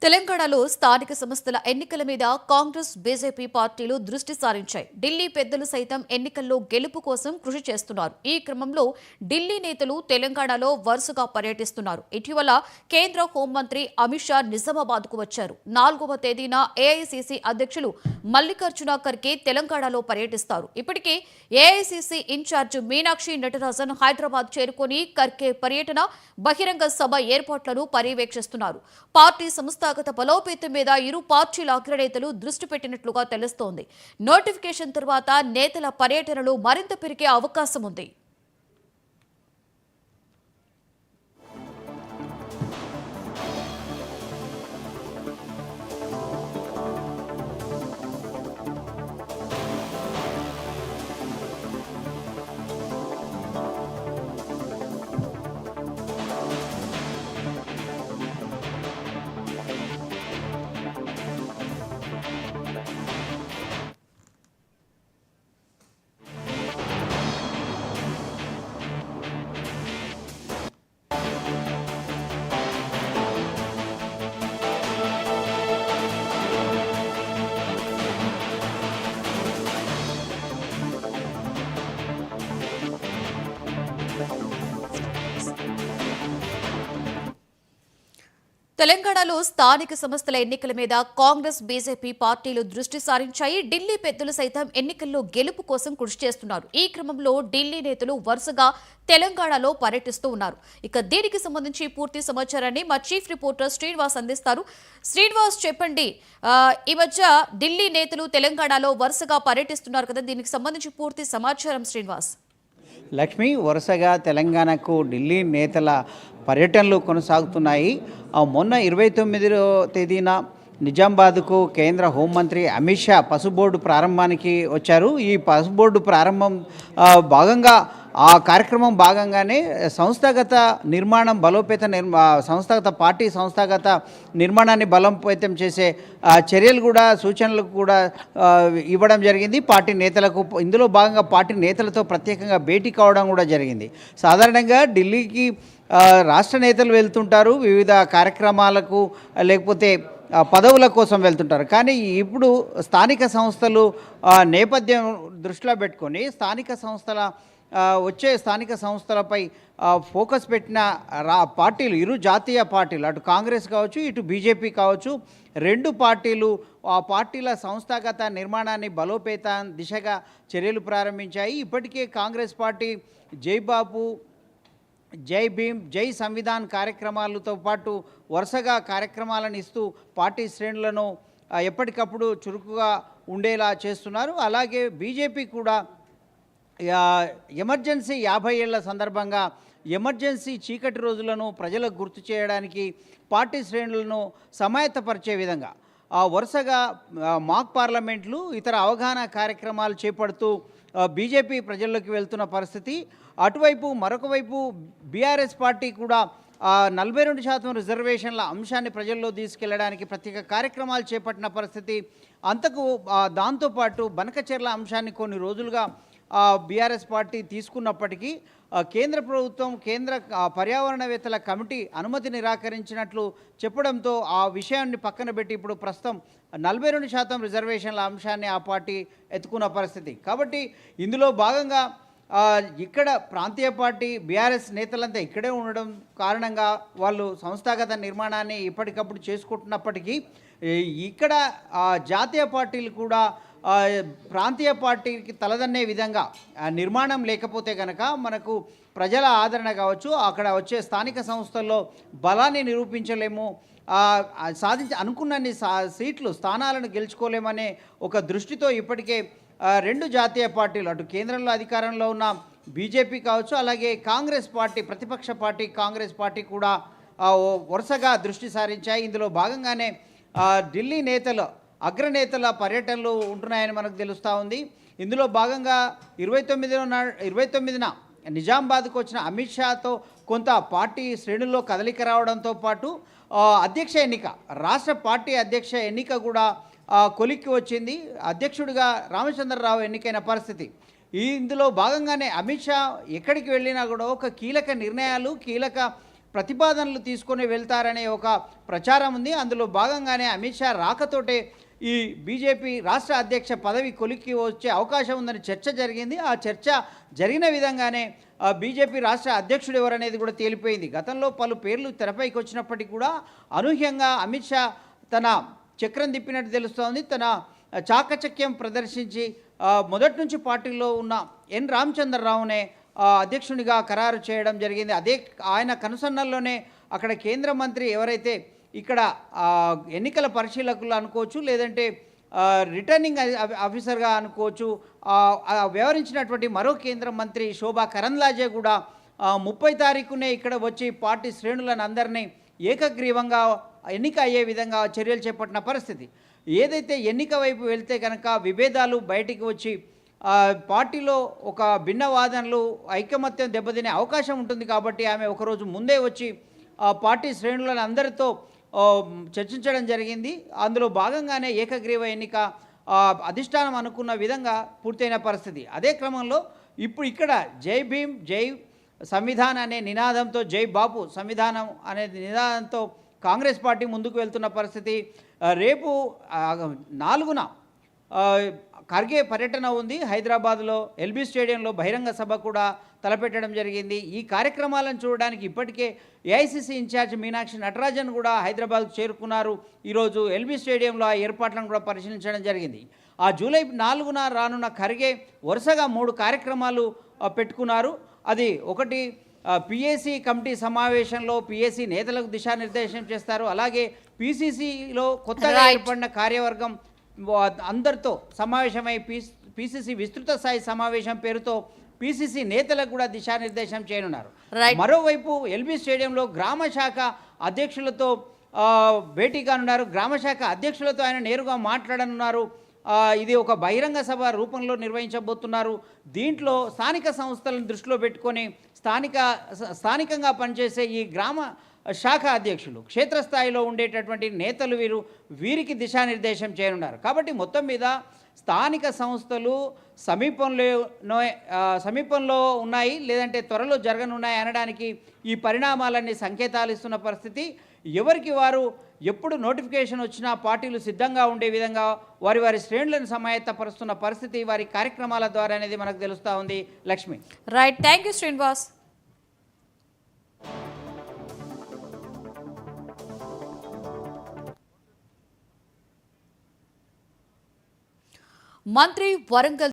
తెలంగాణలో స్థానిక సంస్థల ఎన్నికల మీద కాంగ్రెస్ బీజేపీ పార్టీలు దృష్టి సారించాయి. ఢిల్లీ పెద్దలు సైతం ఎన్నికల్లో గెలుపు కోసం కృషి చేస్తున్నారు. ఈ క్రమంలో ఢిల్లీ నేతలు తెలంగాణలో వరుసగా పర్యటిస్తున్నారు. ఇటీవల కేంద్ర హోంమంత్రి అమిత్ షా నిజామాబాద్కు వచ్చారు. 4వ తేదీన ఏఐసీసీ అధ్యక్షులు మల్లికార్జున ఖర్గే తెలంగాణలో పర్యటిస్తారు. ఇప్పటికే ఏఐసీసీ ఇన్ఛార్జ్ మీనాక్షి నటరాజన్ హైదరాబాద్ చేరుకుని ఖర్గే పర్యటన, బహిరంగ సభ ఏర్పాట్లను పర్యవేక్షిస్తున్నారు. పార్టీ సంస్థాగత బలోపేతం మీద ఇరు పార్టీల అగ్రనేతలు దృష్టి పెట్టినట్లుగా తెలుస్తోంది. నోటిఫికేషన్ తర్వాత నేతల పర్యటనలు మరింత పెరిగే అవకాశం ఉంది. తెలంగాణలో స్థానిక సంస్థల ఎన్నికల మీద కాంగ్రెస్ బీజేపీ పార్టీలు దృష్టి సారించాయి. ఢిల్లీ పెద్దలు సైతం ఎన్నికల్లో గెలుపు కోసం కృషి చేస్తున్నారు. ఈ క్రమంలో ఢిల్లీ నేతలు వరుసగా తెలంగాణలో పర్యటిస్తూ ఉన్నారు. ఇక దీనికి సంబంధించి పూర్తి సమాచారాన్ని మా చీఫ్ రిపోర్టర్ శ్రీనివాస్ అందిస్తారు. శ్రీనివాస్, చెప్పండి, ఈ మధ్య ఢిల్లీ నేతలు తెలంగాణలో వరుసగా పర్యటిస్తున్నారు కదా, దీనికి సంబంధించి పూర్తి సమాచారం శ్రీనివాస్. లక్ష్మి, వరుసగా తెలంగాణకు ఢిల్లీ నేతల పర్యటనలు కొనసాగుతున్నాయి. మొన్న 29వ తేదీన నిజామాబాద్కు కేంద్ర హోంమంత్రి అమిత్ షా పసుబోర్డు ప్రారంభానికి వచ్చారు. ఈ పసుబోర్డు ప్రారంభం భాగంగా ఆ కార్యక్రమం భాగంగానే సంస్థాగత నిర్మాణం సంస్థాగత నిర్మాణాన్ని బలోపేతం చేసే చర్యలు కూడా, సూచనలు కూడా ఇవ్వడం జరిగింది పార్టీ నేతలకు. ఇందులో భాగంగా పార్టీ నేతలతో ప్రత్యేకంగా భేటీ కావడం కూడా జరిగింది. సాధారణంగా ఢిల్లీకి రాష్ట్ర నేతలు వెళ్తుంటారు, వివిధ కార్యక్రమాలకు లేకపోతే పదవుల కోసం వెళ్తుంటారు. కానీ ఇప్పుడు స్థానిక సంస్థలు నేపథ్యం దృష్టిలో పెట్టుకొని స్థానిక సంస్థలపై ఫోకస్ పెట్టిన పార్టీలు, ఇరు జాతీయ పార్టీలు, అటు కాంగ్రెస్ కావచ్చు, ఇటు బీజేపీ కావచ్చు, రెండు పార్టీలు ఆ పార్టీల సంస్థాగత నిర్మాణాన్ని బలోపేతం దిశగా చర్యలు ప్రారంభించాయి. ఇప్పటికే కాంగ్రెస్ పార్టీ జై బాపు, జై భీమ్, జై సంవిధాన్ కార్యక్రమాలతో పాటు వరుసగా కార్యక్రమాలను ఇస్తూ పార్టీ శ్రేణులను ఎప్పటికప్పుడు చురుకుగా ఉండేలా చేస్తున్నారు. అలాగే బీజేపీ కూడా ఎమర్జెన్సీ 50 ఏళ్ల సందర్భంగా ఎమర్జెన్సీ చీకటి రోజులను ప్రజలకు గుర్తు చేయడానికి పార్టీ శ్రేణులను సమాయత్తపరిచే విధంగా వరుసగా మాక్ పార్లమెంట్లు, ఇతర అవగాహన కార్యక్రమాలు చేపడుతూ బీజేపీ ప్రజల్లోకి వెళ్తున్న పరిస్థితి. అటువైపు మరొక వైపు బీఆర్ఎస్ పార్టీ కూడా 42% రిజర్వేషన్ల అంశాన్ని ప్రజల్లో తీసుకెళ్లడానికి ప్రత్యేక కార్యక్రమాలు చేపట్టిన పరిస్థితి. దాంతోపాటు బనకచెర్ల అంశాన్ని కొన్ని రోజులుగా బీఆర్ఎస్ పార్టీ తీసుకున్నప్పటికీ కేంద్ర ప్రభుత్వం, కేంద్ర పర్యావరణవేత్తల కమిటీ అనుమతి నిరాకరించినట్లు చెప్పడంతో ఆ విషయాన్ని పక్కన పెట్టి ఇప్పుడు ప్రస్తుతం 42% రిజర్వేషన్ల అంశాన్ని ఆ పార్టీ ఎత్తుకున్న పరిస్థితి. కాబట్టి ఇందులో భాగంగా ఇక్కడ ప్రాంతీయ పార్టీ బీఆర్ఎస్ నేతలంతా ఇక్కడే ఉండడం కారణంగా వాళ్ళు సంస్థాగత నిర్మాణాన్ని ఇప్పటికప్పుడు చేసుకుంటున్నప్పటికీ ఇక్కడ జాతీయ పార్టీలు కూడా ప్రాంతీయ పార్టీకి తలదన్నే విధంగా నిర్మాణం లేకపోతే కనుక మనకు ప్రజల ఆదరణ కావచ్చు, అక్కడ వచ్చే స్థానిక సంస్థల్లో బలాన్ని నిరూపించలేము, అనుకున్నన్ని స్థానాలను గెలుచుకోలేమనే ఒక దృష్టితో ఇప్పటికే రెండు జాతీయ పార్టీలు, అటు కేంద్రంలో అధికారంలో ఉన్న బీజేపీ కావచ్చు, అలాగే కాంగ్రెస్ పార్టీ, ప్రతిపక్ష పార్టీ కాంగ్రెస్ పార్టీ కూడా వరుసగా దృష్టి సారించాయి. ఇందులో భాగంగానే ఢిల్లీ అగ్రనేతల పర్యటనలు ఉంటున్నాయని మనకు తెలుస్తూ ఉంది. ఇందులో భాగంగా 29న నిజామాబాద్కు వచ్చిన అమిత్ షాతో కొంత పార్టీ శ్రేణుల్లో కదలిక రావడంతో పాటు రాష్ట్ర పార్టీ అధ్యక్ష ఎన్నిక కూడా కొలిక్కి వచ్చింది. అధ్యక్షుడిగా రామచంద్రరావు ఎన్నికైన పరిస్థితి. ఇందులో భాగంగానే అమిత్ షా ఎక్కడికి వెళ్ళినా కూడా ఒక కీలక నిర్ణయాలు, కీలక ప్రతిపాదనలు తీసుకొని వెళ్తారనే ఒక ప్రచారం ఉంది. అందులో భాగంగానే అమిత్ షా రాకతోటే ఈ బీజేపీ రాష్ట్ర అధ్యక్ష పదవి కొలిక్కి వచ్చే అవకాశం ఉందని చర్చ జరిగింది. ఆ చర్చ జరిగిన విధంగానే బీజేపీ రాష్ట్ర అధ్యక్షుడు ఎవరనేది కూడా తేలిపోయింది. గతంలో పలు పేర్లు తెరపైకి వచ్చినప్పటికీ కూడా అనూహ్యంగా అమిత్ షా తన చక్రం తిప్పినట్టు తెలుస్తోంది. తన చాకచక్యం ప్రదర్శించి మొదటి నుంచి పార్టీలో ఉన్న ఎన్ రామచంద్రరావునే అధ్యక్షునిగా ఖరారు చేయడం జరిగింది. అదే ఆయన కనుసన్నల్లోనే అక్కడ కేంద్ర మంత్రి ఎవరైతే ఇక్కడ ఎన్నికల పరిశీలకులు అనుకోవచ్చు, లేదంటే రిటర్నింగ్ ఆఫీసర్గా అనుకోవచ్చు, వ్యవహరించినటువంటి మరో కేంద్ర మంత్రి శోభా కరంద్లాజే కూడా 30 తారీఖునే ఇక్కడ వచ్చి పార్టీ శ్రేణులను అందరినీ ఏకగ్రీవంగా ఎన్నిక అయ్యే విధంగా చర్యలు చేపట్టిన పరిస్థితి. ఏదైతే ఎన్నిక వైపు వెళ్తే కనుక విభేదాలు బయటికి వచ్చి పార్టీలో ఒక భిన్న వాదనలు ఐకమత్యం దెబ్బతినే అవకాశం ఉంటుంది. కాబట్టి ఆమె ఒకరోజు ముందే వచ్చి పార్టీ శ్రేణులను అందరితో చర్చించడం జరిగింది. అందులో భాగంగానే ఏకగ్రీవ ఎన్నిక అధిష్టానం అనుకున్న విధంగా పూర్తయిన పరిస్థితి. అదే క్రమంలో ఇప్పుడు ఇక్కడ జై భీమ్ జై సంవిధాన్ అనే నినాదంతో, జై బాపు సంవిధానం అనే నినాదంతో కాంగ్రెస్ పార్టీ ముందుకు వెళ్తున్న పరిస్థితి. రేపు 4న ఖర్గే పర్యటన ఉంది. హైదరాబాద్లో ఎల్బీ స్టేడియంలో బహిరంగ సభ కూడా తలపెట్టడం జరిగింది. ఈ కార్యక్రమాలను చూడడానికి ఇప్పటికే ఏఐసిసి ఇన్ఛార్జ్ మీనాక్షి నటరాజన్ కూడా హైదరాబాద్కు చేరుకున్నారు. ఈరోజు ఎల్బీ స్టేడియంలో ఆ ఏర్పాట్లను కూడా పరిశీలించడం జరిగింది. ఆ జూలై 4న రానున్న ఖర్గే వరుసగా 3 కార్యక్రమాలు పెట్టుకున్నారు. అది ఒకటి పిఏసీ కమిటీ సమావేశంలో పిఏసీ నేతలకు దిశానిర్దేశం చేస్తారు. అలాగే పిసిసిలో కొత్తగా ఏర్పడిన కార్యవర్గం అందరితో సమావేశమై పిసిసి విస్తృత స్థాయి సమావేశం పేరుతో పిసిసి నేతలకు కూడా దిశానిర్దేశం చేయనున్నారు. మరోవైపు ఎల్బీ స్టేడియంలో గ్రామ శాఖ అధ్యక్షులతో భేటీ కానున్నారు. గ్రామ శాఖ అధ్యక్షులతో ఆయన నేరుగా మాట్లాడనున్నారు. ఇది ఒక బహిరంగ సభ రూపంలో నిర్వహించబోతున్నారు. దీంట్లో స్థానిక సంస్థలను దృష్టిలో పెట్టుకొని స్థానికంగా పనిచేసే ఈ గ్రామ శాఖ అధ్యక్షులు, క్షేత్రస్థాయిలో ఉండేటటువంటి నేతలు వీరికి దిశానిర్దేశం చేయనున్నారు. కాబట్టి మొత్తం మీద స్థానిక సంస్థలు సమీపంలో ఉన్నాయి, లేదంటే త్వరలో జరగనున్నాయి అనడానికి ఈ పరిణామాలన్నీ సంకేతాలు ఇస్తున్న పరిస్థితి. ఎవరికి వారు ఎప్పుడు నోటిఫికేషన్ వచ్చినా పార్టీలు సిద్ధంగా ఉండే విధంగా వారి శ్రేణులను సమాయత్తపరుస్తున్న పరిస్థితి వారి కార్యక్రమాల ద్వారా అనేది మనకు తెలుస్తూ ఉంది. Lakshmi. Right, thank you Srinivas. మంత్రి వరంగల్